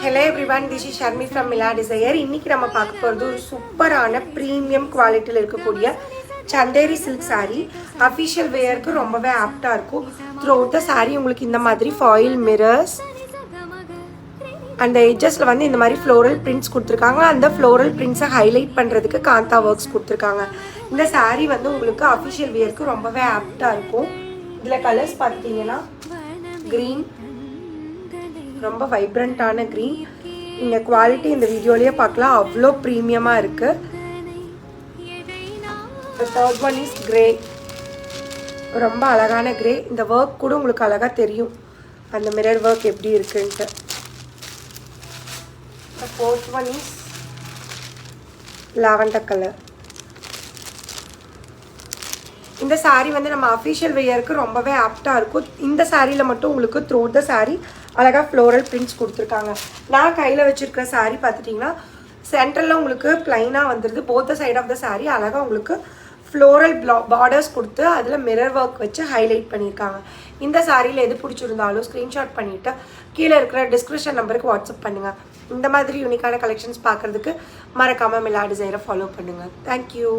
Hello everyone, this is Sharmi from Mila Desire. இன்னைக்கு நம்ம பார்க்க போறது ஒரு சூப்பரான பிரீமியம் குவாலிட்டில இருக்கக்கூடிய சந்தேரி சில்க் saree. அபிஷியல் வேருக்கு ரொம்பவே ஆப்டா இருக்கும். Throughout the saree உங்களுக்கு இந்த மாதிரி foil mirrors அந்த edgesல வந்து இந்த மாதிரி floral prints கொடுத்திருக்காங்க. அந்த floral prints ஹைலைட் பண்றதுக்கு காந்தா works கொடுத்திருக்காங்க. இந்த saree வந்து உங்களுக்கு அபிஷியல் வேருக்கு ரொம்பவே ஆப்டா இருக்கும். இதுல கலர்ஸ் பாத்தீங்கன்னா green ரொம்ப வைப்ரண்டான green. இந்த குவாலிட்டி இந்த வீடியோலயே பார்க்கலாம், அவ்வளோ பிரீமியமா இருக்கு. The third one is grey. ரொம்ப அழகான grey. இந்த ஒர்க் கூட உங்களுக்கு அழகா தெரியும், அந்த மிரர் ஒர்க் எப்படி இருக்குன்னு. The fourth one is lavender color. இந்த saree வந்து நம்ம அஃபிஷியல் வேருக்கு ரொம்பவே ஆப்டா இருக்கும். இந்த சாரியில மட்டும் உங்களுக்கு த்ரூட் த saree அழகா ஃப்ளோரல் பிரிண்ட்ஸ் கொடுத்துருக்காங்க. நான் கையில் வச்சிருக்கிற saree பார்த்துட்டிங்கன்னா சென்டரில் உங்களுக்கு பிளைனாக வந்துடுது. Both the side of the saree அழகாக உங்களுக்கு ஃப்ளோரல் பார்டர்ஸ் கொடுத்து அதில் மிரர் ஒர்க் வச்சு ஹைலைட் பண்ணியிருக்காங்க. இந்த சாரியில் எது பிடிச்சிருந்தாலும் ஸ்க்ரீன்ஷாட் பண்ணிவிட்டு கீழே இருக்கிற டிஸ்கிரிப்ஷன் நம்பருக்கு வாட்ஸ்அப் பண்ணுங்கள். இந்த மாதிரி யூனிக்கான கலெக்ஷன்ஸ் பார்க்குறதுக்கு மறக்காமல் மிலா டிசைரை ஃபாலோ பண்ணுங்கள். தேங்க்யூ.